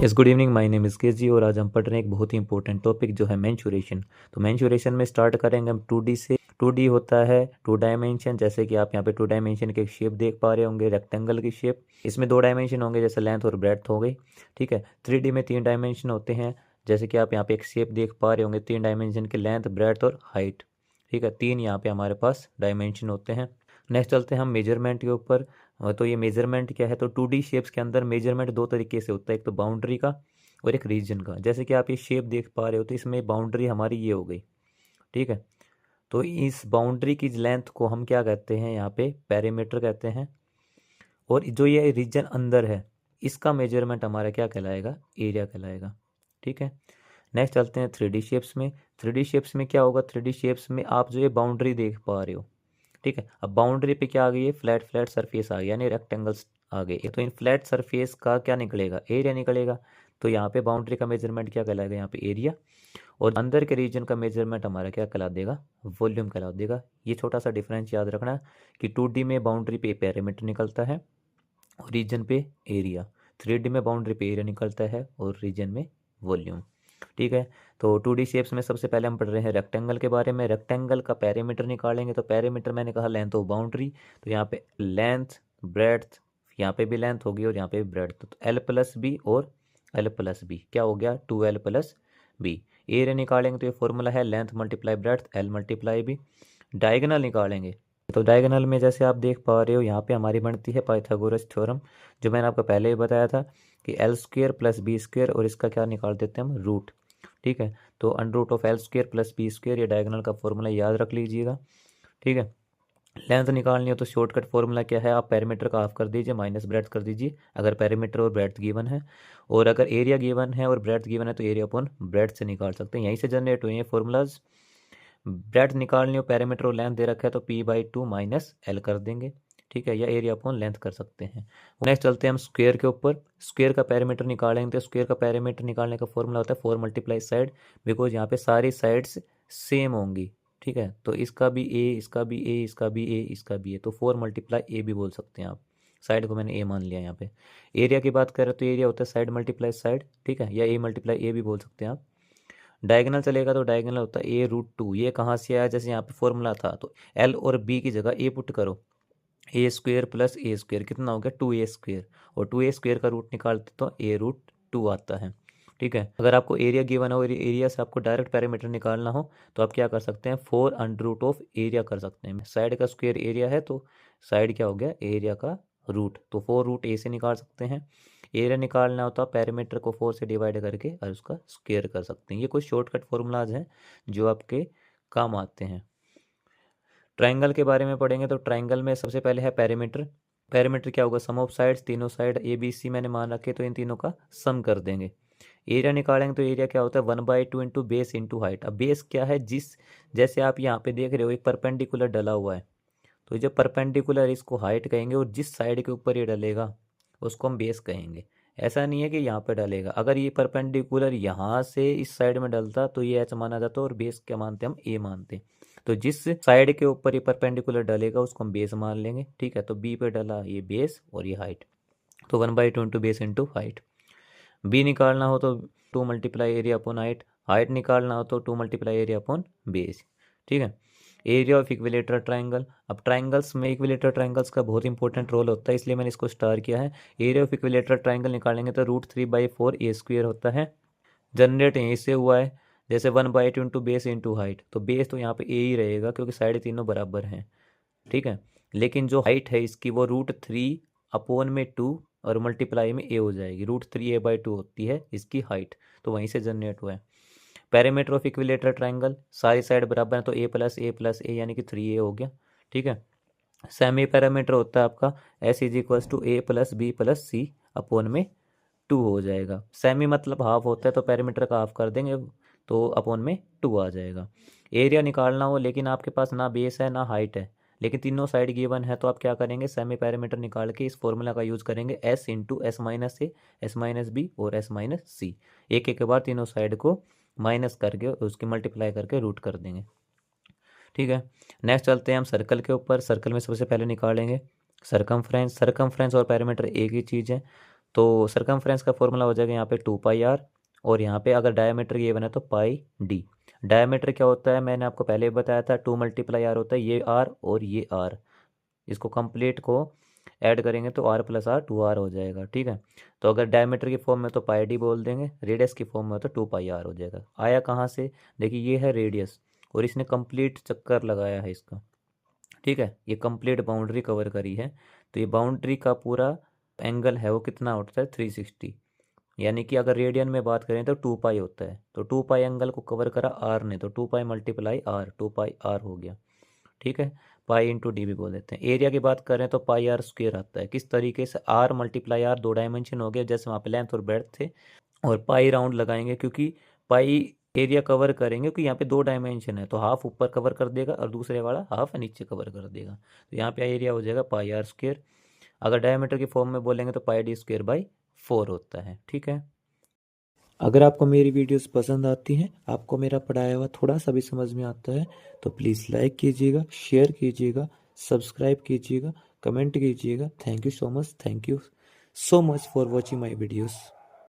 Yes, good evening. My name is केस जी और आज हम पढ़ रहे हैं एक बहुत ही इंपॉर्टेंट टॉपिक जो है मेंसुरेशन। तो मेंसुरेशन में स्टार्ट करेंगे हम 2D से। 2D होता है टू डायमेंशन, जैसे कि आप यहाँ पे टू डायमेंशन की एक शेप देख पा रहे होंगे, रेक्टेंगल की शेप। इसमें 2 डायमेंशन होंगे, जैसे लेंथ और ब्रेड्थ हो गई। ठीक है। 3D में 3 डायमेंशन होते हैं, जैसे कि आप यहाँ पे एक शेप देख पा रहे होंगे, 3 डायमेंशन की लेंथ, ब्रेड्थ और हाइट। ठीक है, 3 यहाँ पे हमारे पास डायमेंशन होते हैं। नेक्स्ट चलते हैं हम मेजरमेंट के ऊपर। तो ये मेजरमेंट क्या है, तो 2D शेप्स के अंदर मेजरमेंट दो तरीके से होता है, एक तो बाउंड्री का और एक रीजन का। जैसे कि आप ये शेप देख पा रहे हो, तो इसमें बाउंड्री हमारी ये हो गई। ठीक है। तो इस बाउंड्री की लेंथ को हम क्या कहते हैं, यहाँ पे पेरीमीटर कहते हैं। और जो ये रीजन अंदर है, इसका मेजरमेंट हमारा क्या कहलाएगा, एरिया कहलाएगा। ठीक है। नेक्स्ट चलते हैं 3D शेप्स में। 3D शेप्स में क्या होगा, 3D शेप्स में आप जो ये बाउंड्री देख पा रहे हो, ठीक है। अब बाउंड्री पे क्या आ गई है, फ्लैट फ्लैट सरफेस आ गई, यानी रेक्टेंगल्स आ गए। तो इन फ्लैट सरफेस का क्या निकलेगा, एरिया निकलेगा। तो यहाँ पे बाउंड्री का मेजरमेंट क्या कहलाएगा, यहाँ पे एरिया। और अंदर के रीजन का मेजरमेंट हमारा क्या कहला देगा, वॉल्यूम कहला देगा। ये छोटा सा डिफरेंस याद रखना कि 2D में बाउंड्री पे पेरीमीटर निकलता है और रीजन पे एरिया। 3D में बाउंड्री पे एरिया निकलता है और रीजन में वॉल्यूम। ठीक है। तो 2D शेप्स में सबसे पहले हम पढ़ रहे हैं रेक्टेंगल के बारे में। रेक्टेंगल का पेरीमीटर निकालेंगे, तो पेरीमीटर मैंने कहा लेंथ ऑफ बाउंड्री। तो यहाँ पे लेंथ, ब्रेड्थ, यहाँ पे भी लेंथ होगी और यहाँ पे भी ब्रेड्थ। तो L+B और L+B क्या हो गया, 2L+B। एरिया निकालेंगे तो ये फॉर्मूला है length multiply breadth, L×B। Diagonal निकालेंगे, तो डायगोनल में जैसे आप देख पा रहे हो, यहाँ पे हमारी बनती है पाइथागोरस थ्योरम, जो मैंने आपको पहले ही बताया था कि L² + B² और इसका क्या निकाल देते हैं हम, रूट। ठीक है। तो √L² + B², ये डायगोनल का फॉर्मूला याद रख लीजिएगा। ठीक है। लेंथ निकालनी हो तो शॉर्टकट फॉर्मूला क्या है, आप पेरीमीटर का हाफ कर दीजिए, माइनस ब्रेड्थ कर दीजिए, अगर पेरीमीटर और ब्रेड्थ गिवन है। और अगर एरिया गिवन है और ब्रेड्थ गिवन है, तो एरिया अपॉन ब्रेड्थ से निकाल सकते हैं, यहीं से जनरेट हुए हैं फॉर्मूलाज। ब्रेड्थ निकालनी हो, पेरीमीटर और लेंथ दे रखा है, तो P/2 - L कर देंगे। ठीक है, या एरिया अपॉन लेंथ कर सकते हैं। नेक्स्ट चलते हैं हम स्क्वायर के ऊपर। स्क्वायर का पेरीमीटर निकालेंगे, तो स्क्वायर का पेरीमीटर निकालने का फॉर्मूला होता है 4 × साइड, बिकॉज यहाँ पे सारी साइड्स सेम होंगी। ठीक है। तो इसका भी ए, इसका भी ए, इसका भी ए, इसका भी ए, तो 4 × A भी बोल सकते हैं आप। साइड को मैंने ए मान लिया यहाँ पे। एरिया की बात करें तो एरिया होता है साइड × साइड। ठीक है, या A × A भी बोल सकते हैं आप। डायगोनल चलेगा तो डायगोनल होता है A√2। ये कहाँ से आया, जैसे यहाँ पे फॉर्मूला था, तो L और B की जगह A पुट करो। A² + A² कितना हो गया, 2A²। और 2A² का रूट निकालते तो A√2 आता है। ठीक है। अगर आपको एरिया गिवन हो और एरिया से आपको डायरेक्ट पैरामीटर निकालना हो, तो आप क्या कर सकते हैं, 4 √एरिया कर सकते हैं। साइड का स्क्वायर एरिया है, तो साइड क्या हो गया, एरिया का रूट, तो 4 √A से निकाल सकते हैं। एरिया निकालना होता है, पैरामीटर को 4 से डिवाइड करके और उसका स्क्वायर कर सकते हैं। ये कुछ शॉर्टकट फॉर्मूलाज हैं जो आपके काम आते हैं। ट्राइंगल के बारे में पढ़ेंगे, तो ट्राइंगल में सबसे पहले है पेरीमीटर। पेरीमीटर क्या होगा, सम ऑफ साइड्स, तीनों साइड ABC मैंने मान रखे, तो इन तीनों का सम कर देंगे। एरिया निकालेंगे, तो एरिया क्या होता है, 1/2 इंटू बेस इंटू हाइट। अब बेस क्या है, जिस, जैसे आप यहाँ पे देख रहे हो एक परपेंडिकुलर डला हुआ है, तो जो परपेंडिकुलर इसको हाइट कहेंगे, और जिस साइड के ऊपर ये डलेगा उसको हम बेस कहेंगे। ऐसा नहीं है कि यहाँ पे डलेगा, अगर ये परपेंडिकुलर यहाँ से इस साइड में डलता तो ये H माना जाता और बेस क्या मानते हम, A मानते। तो जिस साइड के ऊपर ये परपेंडिकुलर डलेगा उसको हम बेस मान लेंगे। ठीक है। तो B पे डला ये बेस और ये हाइट, तो 1/2 into base into height. B निकालना हो तो 2 × एरिया अपॉन हाइट। हाइट निकालना हो तो 2 × एरिया अपॉन बेस। ठीक है। Area of equilateral triangle. अब ट्राइंगल्स में इक्विलेटरल ट्राइंगल्स का बहुत इंपॉर्टेंट रोल होता है, इसलिए मैंने इसको स्टार किया है। एरिया ऑफ इक्विलेटरल ट्राइंगल निकालेंगे तो √3/4 A² होता है। जनरेट यहीं से हुआ है, जैसे 1/2 इंटू बेस इंटू हाइट, तो बेस तो यहाँ पे A ही रहेगा क्योंकि साइड तीनों बराबर हैं। ठीक है। लेकिन जो हाइट है इसकी वो √3/2 और मल्टीप्लाई में A हो जाएगी, √3A/2 होती है इसकी हाइट, तो वहीं से जनरेट हुआ है। पेरीमीटर ऑफ इक्विलेटरल ट्राइंगल, सारी साइड बराबर है, तो A+A+A यानी कि 3A हो गया। ठीक है। सेमी पैरामीटर होता है आपका S = A+B+C/2 हो जाएगा। सेमी मतलब हाफ होता है, तो पैरामीटर का हाफ कर देंगे तो अपॉन में 2 आ जाएगा। एरिया निकालना हो, लेकिन आपके पास ना बेस है ना हाइट है, लेकिन तीनों साइड गिवन है, तो आप क्या करेंगे, सेमी पैरामीटर निकाल के इस फॉर्मूला का यूज़ करेंगे, S × S-A, S-B और S-C। एक एक बार तीनों साइड को माइनस करके उसकी मल्टीप्लाई करके रूट कर देंगे। ठीक है। नेक्स्ट चलते हैं हम सर्कल के ऊपर। सर्कल में सबसे पहले निकालेंगे सरकमफ्रेंस। सरकमफ्रेंस और पैरामीटर एक ही चीज़ है, तो सरकमफ्रेंस का फॉर्मूला हो जाएगा यहाँ पे 2πr, और यहाँ पे अगर डायमीटर गिवन है तो पाई डी। डायमीटर क्या होता है, मैंने आपको पहले भी बताया था, 2 × r होता है, ये r और ये r, इसको कंप्लीट को ऐड करेंगे तो r + r 2r हो जाएगा। ठीक है, तो अगर डायमीटर की फॉर्म में तो पाई डी बोल देंगे, रेडियस की फॉर्म में तो 2πr हो जाएगा। आया कहाँ से, देखिए ये है रेडियस और इसने कंप्लीट चक्कर लगाया है इसका। ठीक है, ये कंप्लीट बाउंड्री कवर करी है, तो ये बाउंड्री का पूरा एंगल है वो कितना होता है 360, यानी कि अगर रेडियन में बात करें तो 2π होता है, तो 2π एंगल को कवर करा r ने, तो 2π × r, 2πr हो गया। ठीक है, पाई × डी भी बोल देते हैं। एरिया की बात करें तो πr² आता है, किस तरीके से, r × r 2 डायमेंशन हो गया, जैसे वहाँ पे लेंथ और ब्रेड्थ थे, और पाई राउंड लगाएंगे क्योंकि पाई एरिया कवर करेंगे, क्योंकि यहाँ पे 2 डायमेंशन है, तो हाफ ऊपर कवर कर देगा और दूसरे वाला हाफ नीचे कवर कर देगा, तो यहाँ पे एरिया हो जाएगा πr²। अगर डायमीटर की फॉर्म में बोलेंगे तो πd²/4 होता है। ठीक है, अगर आपको मेरी वीडियोस पसंद आती हैं, आपको मेरा पढ़ाया हुआ थोड़ा सा भी समझ में आता है, तो प्लीज़ लाइक कीजिएगा, शेयर कीजिएगा, सब्सक्राइब कीजिएगा, कमेंट कीजिएगा। Thank you so much, thank you so much for watching my videos.